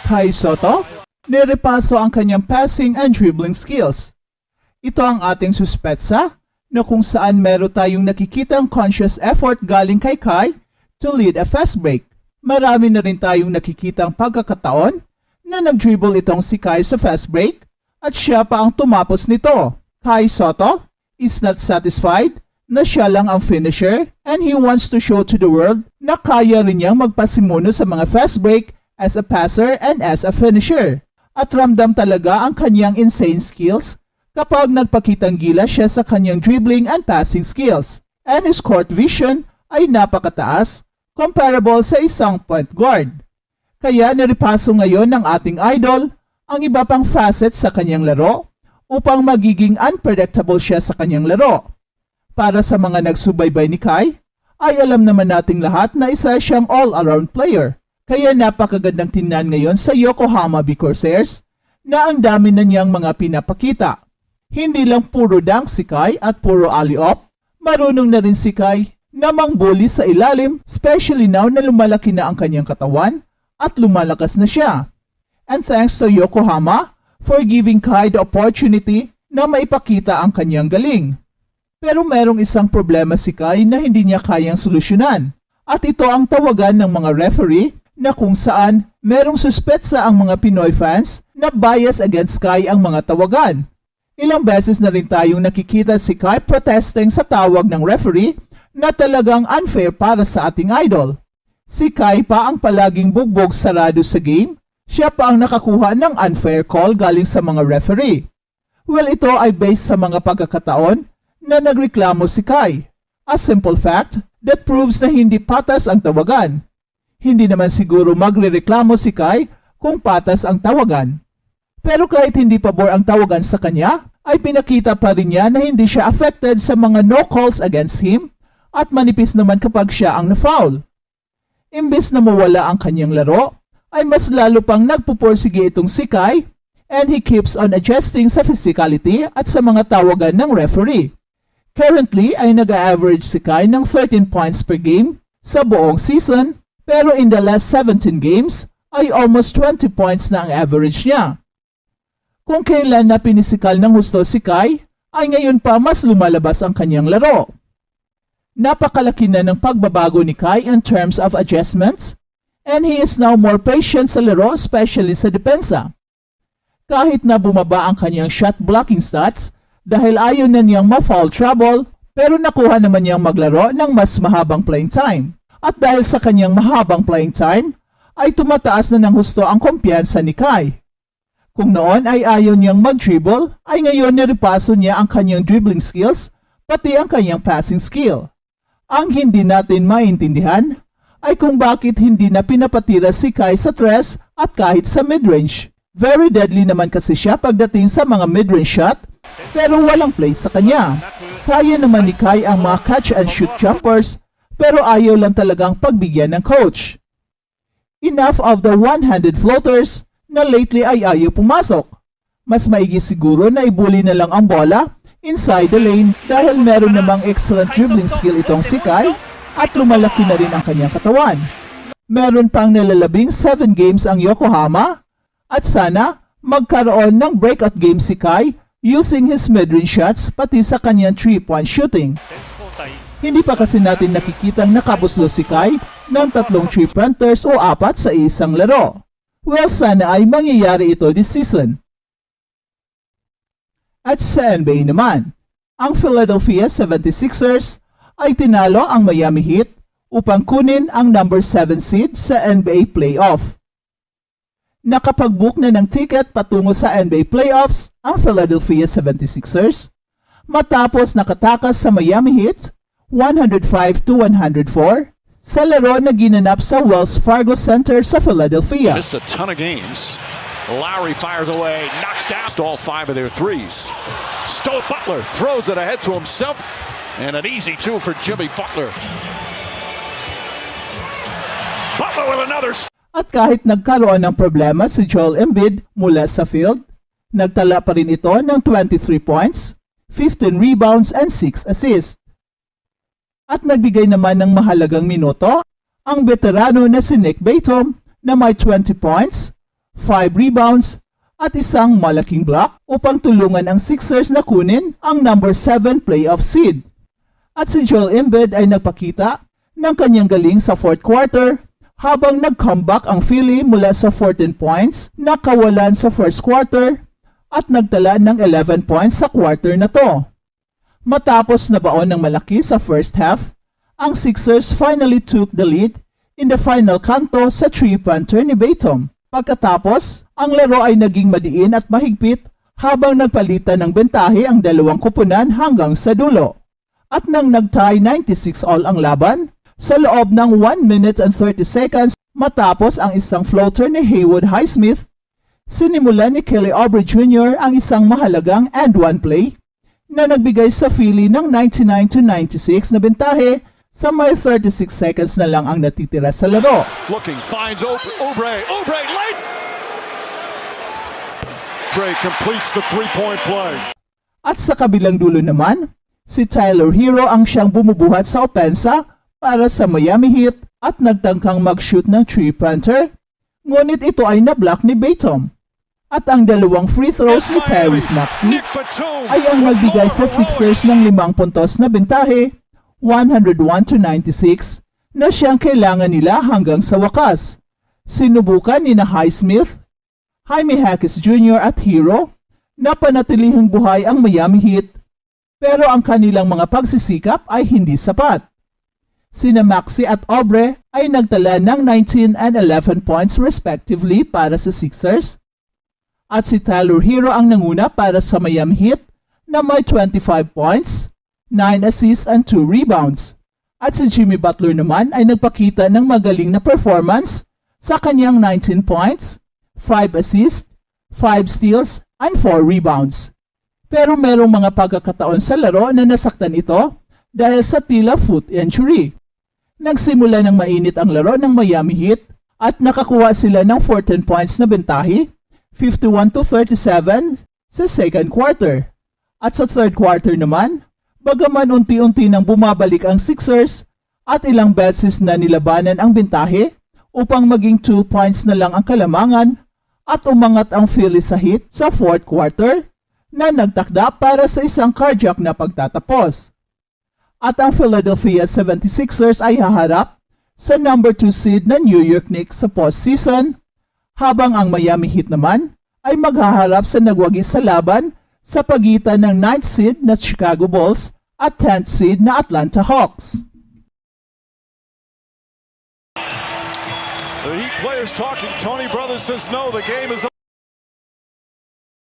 Kai Sotto, nirepaso ang kanyang passing and dribbling skills. Ito ang ating suspetsa na kung saan meron tayong nakikitang conscious effort galing kay Kai to lead a fast break. Marami na rin tayong nakikitang pagkakataon na nag-dribble itong si Kai sa fast break at siya pa ang tumapos nito. Kai Sotto is not satisfied na siya lang ang finisher and he wants to show to the world na kaya rin niyang magpasimuno sa mga fast break as a passer and as a finisher. At ramdam talaga ang kanyang insane skills kapag nagpakitang gila siya sa kanyang dribbling and passing skills. And his court vision ay napakataas, comparable sa isang point guard. Kaya naripaso ngayon ng ating idol ang iba pang facets sa kanyang laro upang magiging unpredictable siya sa kanyang laro. Para sa mga nagsubaybay ni Kai, ay alam naman nating lahat na isa siyang all-around player. Kaya napakagandang tingnan ngayon sa Yokohama B. Corsairs na ang dami na niyang mga pinapakita. Hindi lang puro dunk si Kai at puro alley-oop, marunong na rin si Kai na mangbully sa ilalim, especially now na lumalaki na ang kanyang katawan at lumalakas na siya. And thanks to Yokohama for giving Kai the opportunity na maipakita ang kanyang galing. Pero merong isang problema si Kai na hindi niya kayang solusyonan. At ito ang tawagan ng mga referee na kung saan merong suspetsa ang mga Pinoy fans na bias against Kai ang mga tawagan. Ilang beses na rin tayong nakikita si Kai protesting sa tawag ng referee na talagang unfair para sa ating idol. Si Kai pa ang palaging bugbog sarado sa game, siya pa ang nakakuha ng unfair call galing sa mga referee. Well, ito ay based sa mga pagkakataon na nagreklamo si Kai. A simple fact that proves na hindi patas ang tawagan. Hindi naman siguro magrereklamo si Kai kung patas ang tawagan. Pero kahit hindi pabor ang tawagan sa kanya, ay pinakita pa rin niya na hindi siya affected sa mga no calls against him at manipis naman kapag siya ang na-foul. Imbes na mawala ang kanyang laro, ay mas lalo pang nagpupursige itong si Kai and he keeps on adjusting sa physicality at sa mga tawagan ng referee. Currently ay nag-average si Kai ng 13 points per game sa buong season, pero in the last 17 games ay almost 20 points na ang average niya. Kung kailan na pinisikal ng husto si Kai, ay ngayon pa mas lumalabas ang kanyang laro. Napakalaki na ng pagbabago ni Kai in terms of adjustments, and he is now more patient sa laro, especially sa depensa. Kahit na bumaba ang kanyang shot blocking stats dahil ayaw na niyang ma-foul trouble, pero nakuha naman niyang maglaro ng mas mahabang playing time. At dahil sa kanyang mahabang playing time, ay tumataas na ng husto ang kumpiyansa ni Kai. Kung noon ay ayaw niyang mag-dribble, ay ngayon nirepaso niya ang kanyang dribbling skills, pati ang kanyang passing skill. Ang hindi natin maintindihan ay kung bakit hindi na pinapatira si Kai sa tres at kahit sa midrange. Very deadly naman kasi siya pagdating sa mga midrange shot, pero walang play sa kanya. Kaya naman ni Kai ang mga catch and shoot jumpers, pero ayaw lang talagang pagbigyan ng coach. Enough of the one-handed floaters na lately ay ayaw pumasok. Mas maigi siguro na ibuli na lang ang bola inside the lane dahil meron namang excellent dribbling skill itong si Kai at lumalaki na rin ang kanyang katawan. Meron pang nalalabing 7 games ang Yokohama at sana magkaroon ng breakout game si Kai using his mid-range shots pati sa kanyang 3-point shooting. Hindi pa kasi natin nakikitang nakabuslo si Kai ng 3 3-pointers o 4 sa isang laro. Well, sana ay mangyayari ito this season. At sa NBA naman, ang Philadelphia 76ers ay tinalo ang Miami Heat upang kunin ang number 7 seed sa NBA playoff. Nakapag-book na ng ticket patungo sa NBA playoffs ang Philadelphia 76ers matapos nakatakas sa Miami Heat 105-104 sa laro na ginanap sa Wells Fargo Center sa Philadelphia. Missed a ton of games. Lowry fires away, knocks down all 5 of their threes. Butler throws it ahead to himself, and an easy 2 for Jimmy Butler. Butler with another. At kahit nagkaroon ng problema si Joel Embiid mula sa field, nagtala pa rin ito ng 23 points, 15 rebounds and 6 assists. At nagbigay naman ng mahalagang minuto ang veterano na si Nick Batum na may 20 points, 5 rebounds, at isang malaking block upang tulungan ang Sixers na kunin ang number 7 playoff seed. At si Joel Embiid ay nagpakita ng kanyang galing sa fourth quarter habang nag-comeback ang Philly mula sa 14 points na kawalan sa first quarter at nagtala ng 11 points sa quarter na to. Matapos nabaon ng malaki sa first half, ang Sixers finally took the lead in the final kanto sa three-pointer ni Batum. Pagkatapos, ang laro ay naging madiin at mahigpit habang nagpalitan ng bentahe ang dalawang kupunan hanggang sa dulo. At nang nag-tie 96 all ang laban, sa loob ng 1 minute and 30 seconds matapos ang isang floater ni Haywood Highsmith, sinimulan ni Kelly Oubre Jr. ang isang mahalagang and-one play na nagbigay sa Philly ng 99-96 na bentahe sa may 36 seconds na lang ang natitira sa laro. Looking, finds Oubre late! Oubre completes the three-point play. At sa kabilang dulo naman, si Tyler Hero ang siyang bumubuhat sa opensa para sa Miami Heat at nagtangkang mag-shoot ng three-pointer, ngunit ito ay na-block ni Batum. At ang dalawang free throws ni Tyrese Maxey ay ang nagbigay sa Sixers ng 5 puntos na bentahe, 101-96, na siyang kailangan nila hanggang sa wakas. Sinubukan ni na Highsmith, Jaime Jaquez Jr. at Hero na panatilihing buhay ang Miami Heat, pero ang kanilang mga pagsisikap ay hindi sapat. Sina Maxey at Oubre ay nagtala ng 19 and 11 points respectively para sa Sixers, at si Tyler Hero ang nanguna para sa Miami Heat na may 25 points, 9 assists and 2 rebounds. At si Jimmy Butler naman ay nagpakita ng magaling na performance sa kanyang 19 points, 5 assists, 5 steals, and 4 rebounds. Pero merong mga pagkakataon sa laro na nasaktan ito dahil sa tila foot injury. Nagsimula ng mainit ang laro ng Miami Heat at nakakuha sila ng 14 points na bentahe, 51-37 sa second quarter. At sa third quarter naman, bagaman unti-unti nang bumabalik ang Sixers at ilang beses na nilabanan ang bentahe upang maging 2 points na lang ang kalamangan, at umangat ang Philly sa Heat sa fourth quarter na nagtakda para sa isang cardiac na pagtatapos. At ang Philadelphia 76ers ay haharap sa number 2 seed na New York Knicks sa postseason, habang ang Miami Heat naman ay maghaharap sa nagwagi sa laban sa pagitan ng 9th seed na Chicago Bulls at 10th seed na Atlanta Hawks. The Heat players talking. Tony Brothers says no, the game is